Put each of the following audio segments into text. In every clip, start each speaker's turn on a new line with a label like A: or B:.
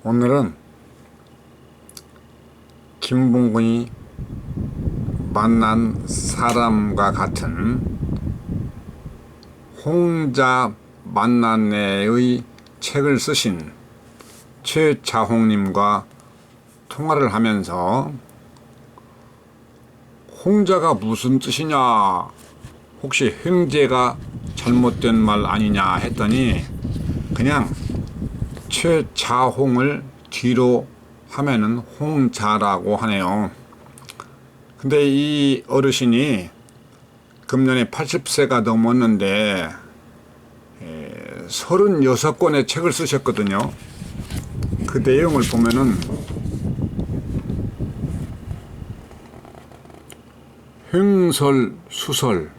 A: 오늘은 김봉근이 만난 사람과 같은 홍자 만난내의 책을 쓰신 최자홍님과 통화를 하면서 홍자가 무슨 뜻이냐, 혹시 횡재가 잘못된 말 아니냐 했더니 그냥 최자홍을 뒤로 하면은 홍자라고 하네요. 근데 이 어르신이 금년에 80세가 넘었는데 36권의 책을 쓰셨거든요. 그 내용을 보면은 횡설, 수설,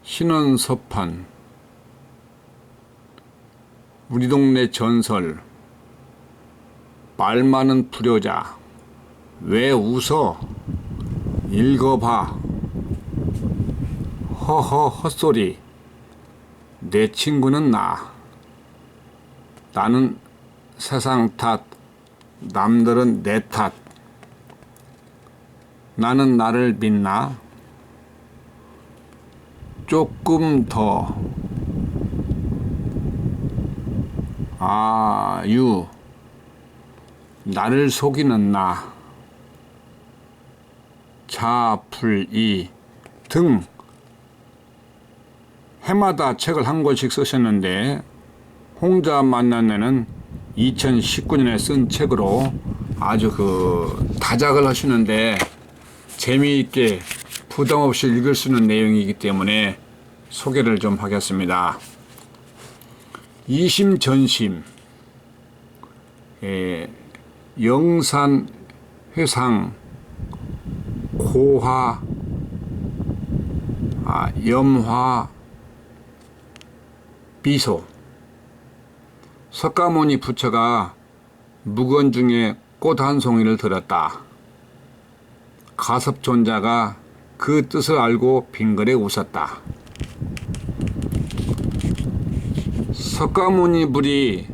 A: 신원서판, 우리 동네 전설, 말 많은 불효자, 왜 웃어, 읽어봐, 허허 헛소리, 내 친구는 나는 세상 탓, 남들은 내 탓, 나는 나를 믿나, 조금 더, 아유, 나를 속이는 나, 자풀이 등 해마다 책을 한 권씩 쓰셨는데 홍자 만난내는 2019년에 쓴 책으로 아주 다작을 하시는데 재미있게 부담 없이 읽을 수 있는 내용이기 때문에 소개를 좀 하겠습니다. 이심전심, 영산, 회상, 고화, 염화, 비소. 석가모니 부처가 묵언 중에 꽃 한 송이를 들었다. 가섭존자가 그 뜻을 알고 빙그레 웃었다. 석가모니 불이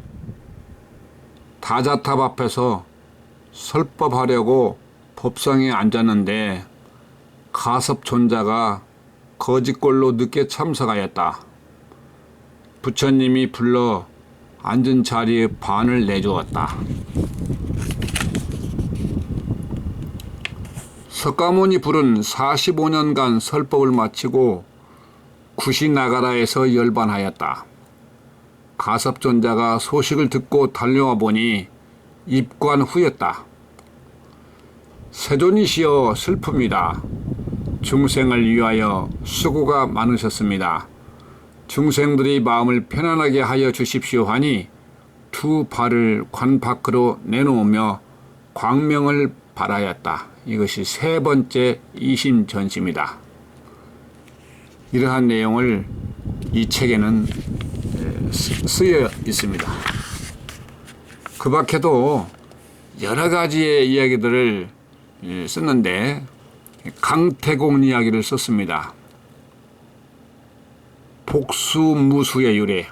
A: 다자탑 앞에서 설법하려고 법상에 앉았는데 가섭존자가 거짓골로 늦게 참석하였다. 부처님이 불러 앉은 자리에 반을 내주었다. 석가모니 불은 45년간 설법을 마치고 구시나가라에서 열반하였다. 가섭존자가 소식을 듣고 달려와 보니 입관 후였다. 세존이시여 슬픕니다. 중생을 위하여 수고가 많으셨습니다. 중생들이 마음을 편안하게 하여 주십시오 하니 두 발을 관 밖으로 내놓으며 광명을 바라였다. 이것이 세 번째 이심전심이다. 이러한 내용을 이 책에는 쓰여 있습니다. 그 밖에도 여러 가지의 이야기들을 썼는데 강태공 이야기를 썼습니다. 복수무수의 유래.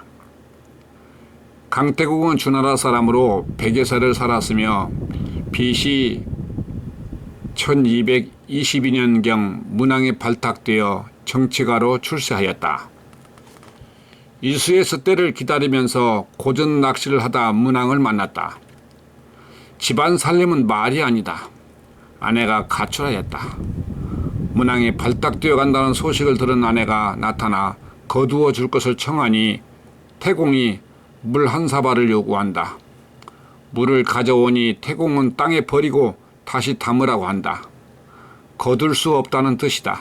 A: 강태공은 주나라 사람으로 백여세를 살았으며 BC 1222년경 문왕에 발탁되어 정치가로 출세하였다. 이수의 습대를 기다리면서 고전 낚시를 하다 문왕을 만났다. 집안 살림은 말이 아니다. 아내가 가출하였다. 문왕이 발탁되어 간다는 소식을 들은 아내가 나타나 거두어 줄 것을 청하니 태공이 물 한 사발을 요구한다. 물을 가져오니 태공은 땅에 버리고 다시 담으라고 한다. 거둘 수 없다는 뜻이다.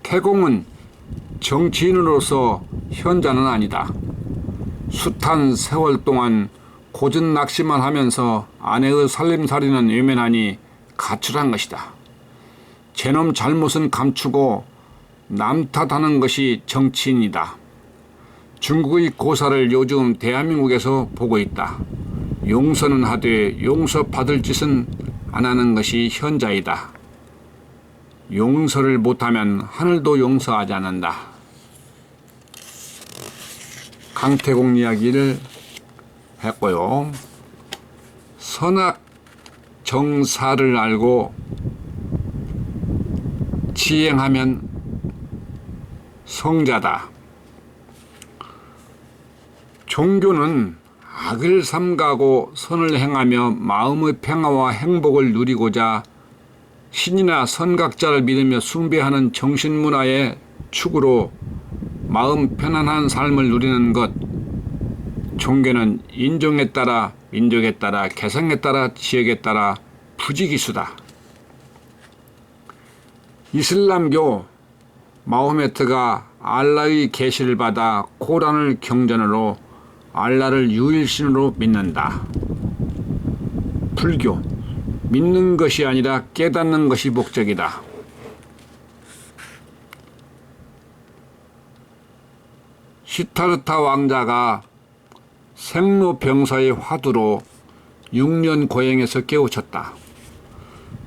A: 태공은 정치인으로서 현자는 아니다. 숱한 세월 동안 고전 낚시만 하면서 아내의 살림살이는 외면하니 가출한 것이다. 제놈 잘못은 감추고 남 탓하는 것이 정치인이다. 중국의 고사를 요즘 대한민국에서 보고 있다. 용서는 하되 용서받을 짓은 안 하는 것이 현자이다. 용서를 못하면 하늘도 용서하지 않는다. 강태공 이야기를 했고요. 선악 정사를 알고 지행하면 성자다. 종교는 악을 삼가고 선을 행하며 마음의 평화와 행복을 누리고자 신이나 선각자를 믿으며 숭배하는 정신문화의 축으로 마음 편안한 삶을 누리는 것. 종교는 인종에 따라, 민족에 따라, 개성에 따라, 지역에 따라 부지기수다. 이슬람교 마호메트가 알라의 계시를 받아 코란을 경전으로 알라를 유일신으로 믿는다. 불교 믿는 것이 아니라 깨닫는 것이 목적이다. 시타르타 왕자가 생로병사의 화두로 6년 고행에서 깨우쳤다.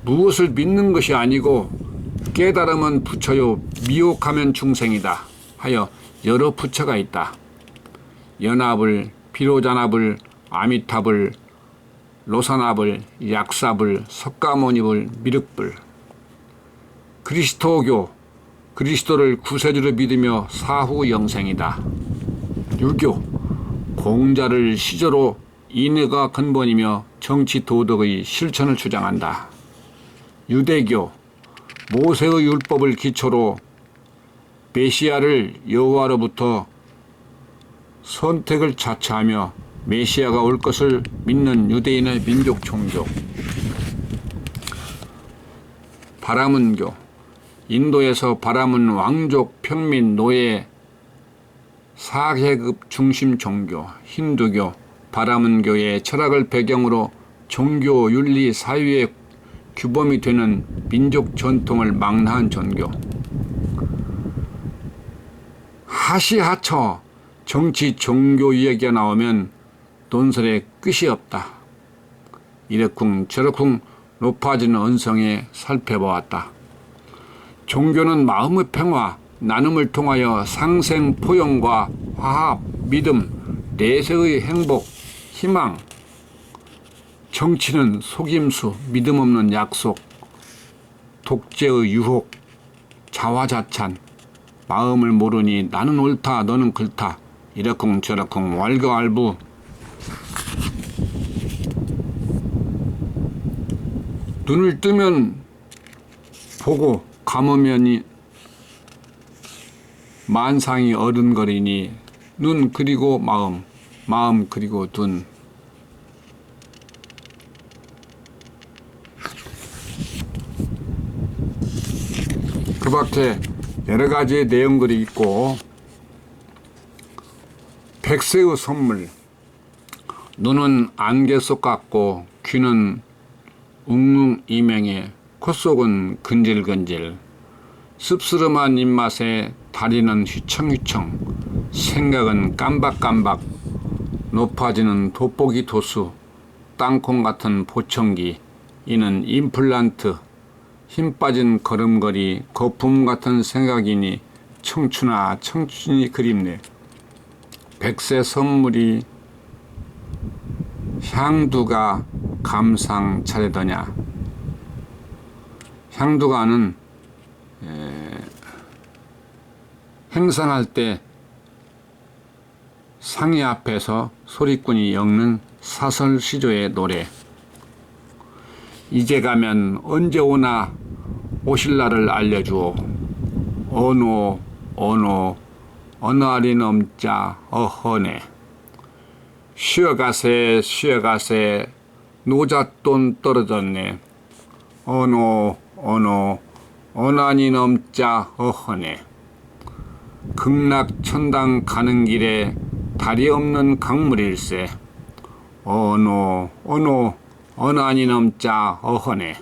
A: 무엇을 믿는 것이 아니고 깨달으면 부처요 미혹하면 중생이다 하여 여러 부처가 있다. 연합을, 비로자납을, 아미탑을, 로사납을, 약삽을, 석가모니불, 미륵불. 그리스도교, 그리스도를 구세주로 믿으며 사후 영생이다. 유교, 공자를 시조로 인애가 근본이며 정치 도덕의 실천을 주장한다. 유대교, 모세의 율법을 기초로 메시아를 여호와로부터 선택을 자처하며 메시아가 올 것을 믿는 유대인의 민족 종교. 바라문교, 인도에서 바라문 왕족, 평민, 노예, 사계급 중심 종교. 힌두교, 바라문교의 철학을 배경으로 종교, 윤리, 사회의 규범이 되는 민족 전통을 망라한 종교. 하시하처 정치, 종교 이야기가 나오면 논설에 끝이 없다. 이러쿵 저러쿵 높아지는 언성에 살펴보았다. 종교는 마음의 평화, 나눔을 통하여 상생, 포용과 화합, 믿음, 내세의 행복, 희망. 정치는 속임수, 믿음 없는 약속, 독재의 유혹, 자화자찬, 마음을 모르니 나는 옳다 너는 그렇다 이러쿵 저러쿵 왈가왈부. 눈을 뜨면 보고 감으면 만상이 어른거리니 눈 그리고 마음, 마음 그리고 눈. 그 밖에 여러 가지의 내용들이 있고, 백세의 선물. 눈은 안개 속 같고 귀는 웅웅이명해 콧속은 근질근질. 씁쓸한 입맛에 다리는 휘청휘청. 생각은 깜박깜박. 높아지는 돋보기 도수. 땅콩 같은 보청기. 이는 임플란트. 힘 빠진 걸음걸이, 거품 같은 생각이니 청춘아 청춘이 그립네. 백세 선물이 향두가 감상 차례더냐. 향두가는 행상할 때 상이 앞에서 소리꾼이 엮는 사설시조의 노래. 이제 가면 언제 오나 오실 날을 알려주오. 어노 어느 알이 넘자 어허네. 쉬어가세 쉬어가세 노잣돈 떨어졌네. 어느 안이 넘자 어허네. 극락천당 가는 길에 다리 없는 강물일세. 어느 안이 넘자 어허네.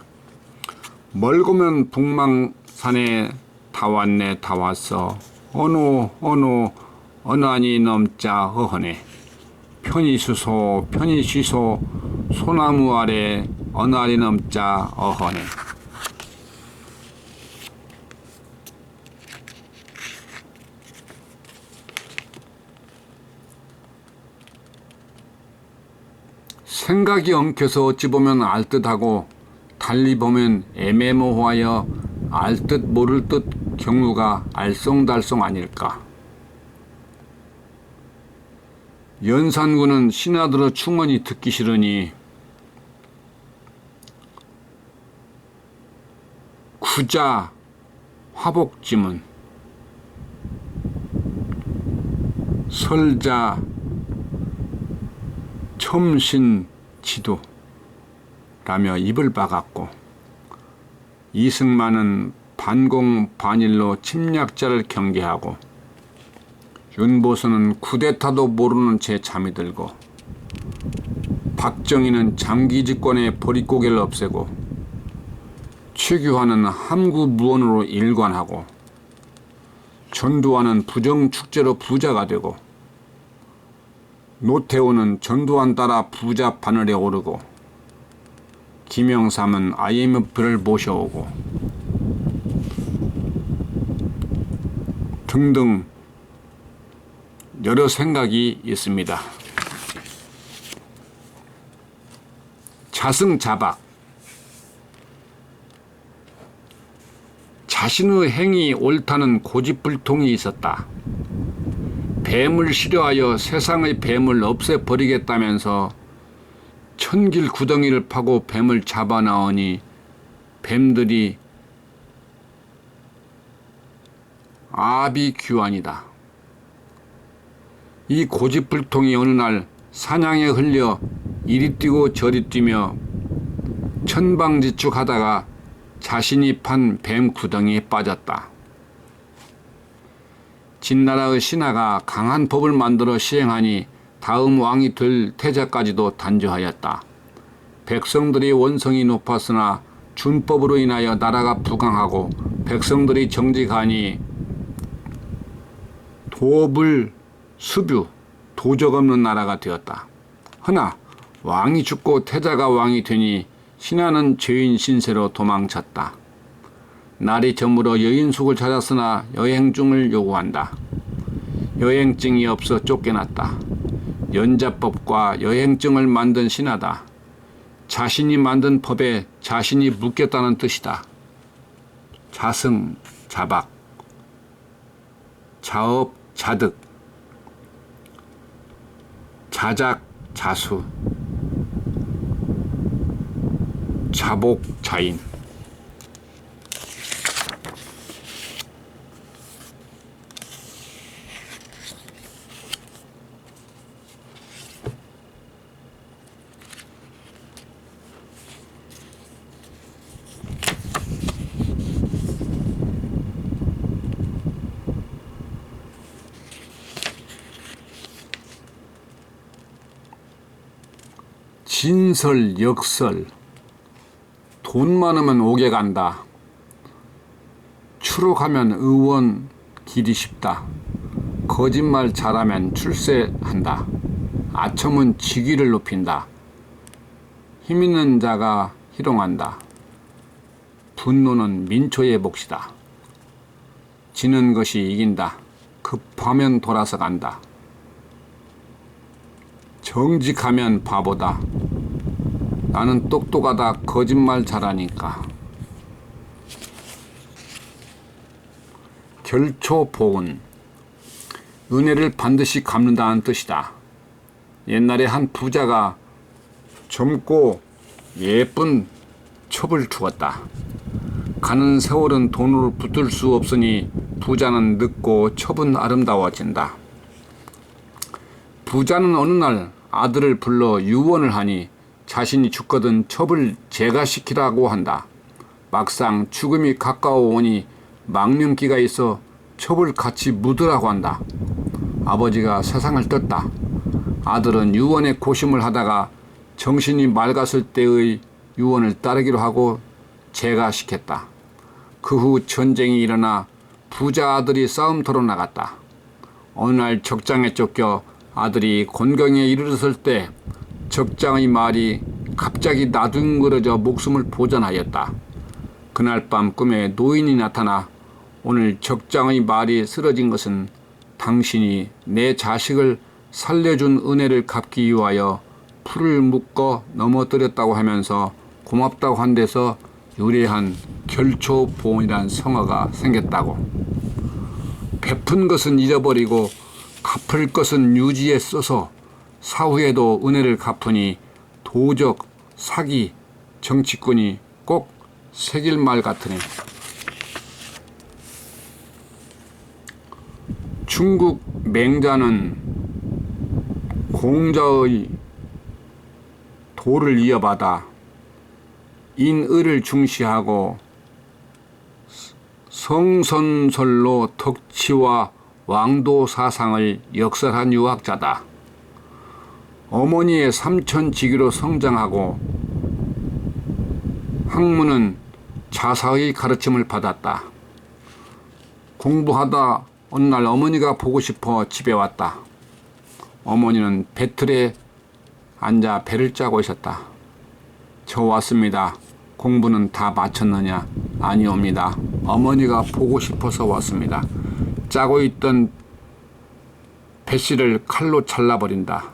A: 멀고면 북망산에 다 왔네 다 왔어. 어느 안이 넘자 어허네. 편히 쉬소 소나무 아래 어느 안이 넘자 어허네. 생각이 엉켜서 어찌 보면 알듯하고 달리 보면 애매모호하여 알듯 모를 듯 경우가 알쏭달쏭 아닐까. 연산군은 신하들의 충언이 듣기 싫으니 구자 화복지문, 설자 첨신지도 라며 입을 박았고, 이승만은 반공반일로 침략자를 경계하고, 윤보선은 쿠데타도 모르는 채 잠이 들고, 박정희는 장기집권의 보릿고개를 없애고, 최규하는 함구무언으로 일관하고, 전두환은 부정축제로 부자가 되고, 노태우는 전두환 따라 부자 바늘에 오르고, 김영삼은 IMF를 모셔오고 등등 여러 생각이 있습니다. 자승자박, 자신의 행위 옳다는 고집불통이 있었다. 뱀을 싫어하여 세상의 뱀을 없애버리겠다면서 천길 구덩이를 파고 뱀을 잡아나오니 뱀들이 아비규환이다. 이 고집불통이 어느 날 사냥에 흘려 이리 뛰고 저리 뛰며 천방지축하다가 자신이 판 뱀 구덩이에 빠졌다. 진나라의 신하가 강한 법을 만들어 시행하니 다음 왕이 될 태자까지도 단죄하였다. 백성들이 원성이 높았으나 준법으로 인하여 나라가 부강하고 백성들이 정직하니 도불 수뷰, 도적 없는 나라가 되었다. 허나 왕이 죽고 태자가 왕이 되니 신하는 죄인 신세로 도망쳤다. 날이 저물어 여인숙을 찾았으나 여행증을 요구한다. 여행증이 없어 쫓겨났다. 연자법과 여행증을 만든 신하다. 자신이 만든 법에 자신이 묻겠다는 뜻이다. 자승, 자박, 자업, 자득, 자작, 자수, 자복, 자인. 진설, 역설. 돈 많으면 옥에 간다. 추록하면 의원 길이 쉽다. 거짓말 잘하면 출세한다. 아첨은 직위를 높인다. 힘 있는 자가 희롱한다. 분노는 민초의 몫이다. 지는 것이 이긴다. 급하면 돌아서 간다. 정직하면 바보다. 나는 똑똑하다. 거짓말 잘하니까. 결초보은, 은혜를 반드시 갚는다는 뜻이다. 옛날에 한 부자가 젊고 예쁜 첩을 주었다. 가는 세월은 돈으로 붙을 수 없으니 부자는 늙고 첩은 아름다워진다. 부자는 어느 날 아들을 불러 유언을 하니 자신이 죽거든 첩을 제가시키라고 한다. 막상 죽음이 가까워오니 망령기가 있어 첩을 같이 묻으라고 한다. 아버지가 세상을 떴다. 아들은 유언에 고심을 하다가 정신이 맑았을 때의 유언을 따르기로 하고 제가시켰다. 그 후 전쟁이 일어나 부자 아들이 싸움터로 나갔다. 어느 날 적장에 쫓겨 아들이 곤경에 이르렀을 때 적장의 말이 갑자기 나둥그러져 목숨을 보전하였다. 그날 밤 꿈에 노인이 나타나 오늘 적장의 말이 쓰러진 것은 당신이 내 자식을 살려준 은혜를 갚기 위하여 풀을 묶어 넘어뜨렸다고 하면서 고맙다고 한 데서 유래한 결초보온이란 성어가 생겼다고. 베푼 것은 잊어버리고 갚을 것은 유지에 써서 사후에도 은혜를 갚으니 도적, 사기, 정치꾼이 꼭 새길 말 같으니. 중국 맹자는 공자의 도를 이어받아 인의를 중시하고 성선설로 덕치와 왕도 사상을 역설한 유학자다. 어머니의 삼천지기로 성장하고 학문은 자사의 가르침을 받았다. 공부하다 어느 날 어머니가 보고 싶어 집에 왔다. 어머니는 배틀에 앉아 배를 짜고 있었다. 저 왔습니다. 공부는 다 마쳤느냐? 아니옵니다. 어머니가 보고 싶어서 왔습니다. 짜고 있던 배씨를 칼로 잘라버린다.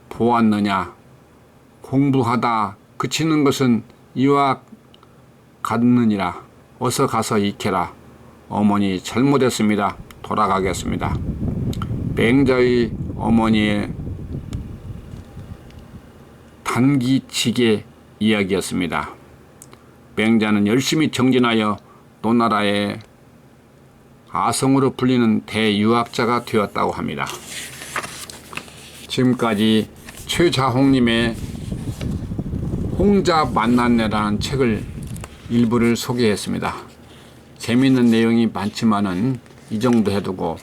A: 보았느냐? 공부하다 그치는 것은 이와 같느니라. 어서 가서 익혀라. 어머니 잘못했습니다. 돌아가겠습니다. 맹자의 어머니의 단기치계 이야기였습니다. 맹자는 열심히 정진하여 노나라의 아성으로 불리는 대유학자가 되었다고 합니다. 지금까지 최자홍님의 홍자 만난내라는 책을 일부를 소개했습니다. 재미있는 내용이 많지만은 이 정도 해두고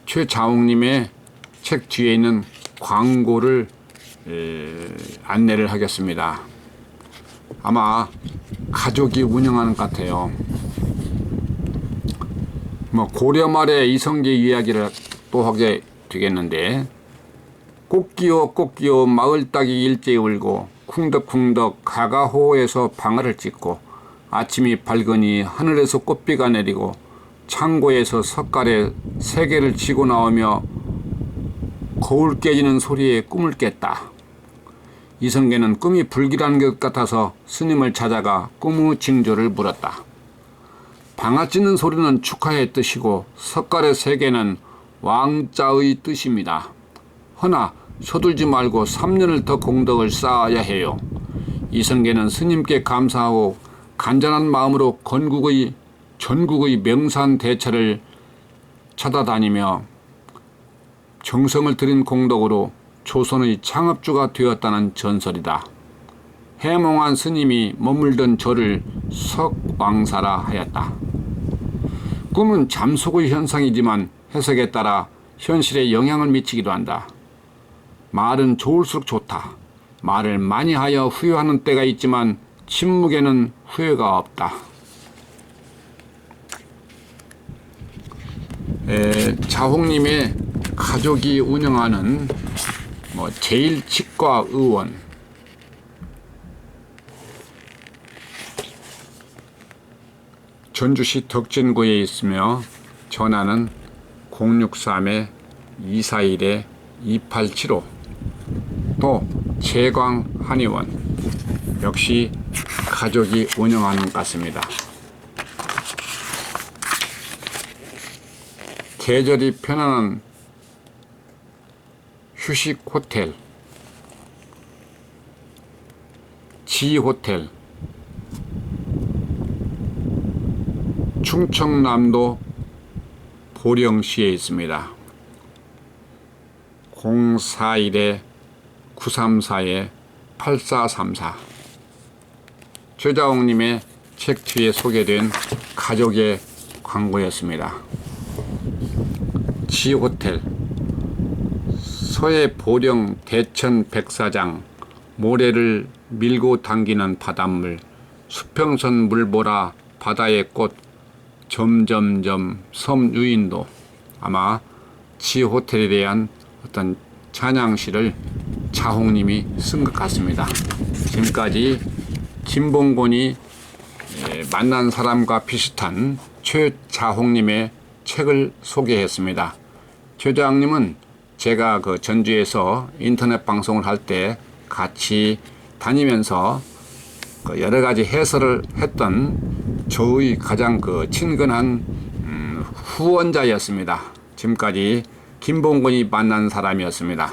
A: 최자홍님의 책 뒤에 있는 광고를 안내를 하겠습니다. 아마 가족이 운영하는 것 같아요. 고려 말의 이성계 이야기를 또 하게 되겠는데, 꽃기호 꽃기호 마을닭이 일제히 울고 쿵덕쿵덕 가가호에서 방아를 찢고 아침이 밝으니 하늘에서 꽃비가 내리고 창고에서 석갈에 세개를 치고 나오며 거울 깨지는 소리에 꿈을 깼다. 이성계는 꿈이 불길한 것 같아서 스님을 찾아가 꿈의 징조를 물었다. 방아 찢는 소리는 축하의 뜻이고 석갈의 세개는 왕자의 뜻입니다. 허나 서둘지 말고 3년을 더 공덕을 쌓아야 해요. 이성계는 스님께 감사하고 간절한 마음으로 전국의 명산 대차를 찾아다니며 정성을 들인 공덕으로 조선의 창업주가 되었다는 전설이다. 해몽한 스님이 머물던 절을 석왕사라 하였다. 꿈은 잠속의 현상이지만 해석에 따라 현실에 영향을 미치기도 한다. 말은 좋을수록 좋다. 말을 많이 하여 후회하는 때가 있지만 침묵에는 후회가 없다. 자홍님의 가족이 운영하는 제1치과의원, 전주시 덕진구에 있으며 전화는 063-241-2875. 또 재광 한의원 역시 가족이 운영하는 것 같습니다. 계절이 편안한 휴식 호텔, 지호텔, 충청남도 보령시에 있습니다. 041-934-8434. 최자홍님의 책 뒤에 소개된 가족의 광고였습니다. 지호텔, 서해 보령 대천 백사장, 모래를 밀고 당기는 바닷물, 수평선 물보라 바다의 꽃, 점점점 섬 유인도. 아마 지호텔에 대한 어떤 찬양시를 자홍님이 쓴 것 같습니다. 지금까지 김봉곤이 만난 사람과 비슷한 최자홍님의 책을 소개했습니다. 최자홍님은 제가 그 전주에서 인터넷 방송을 할 때 같이 다니면서 그 여러 가지 해설을 했던 저의 가장 그 친근한 후원자였습니다. 지금까지 김봉근이 만난 사람이었습니다.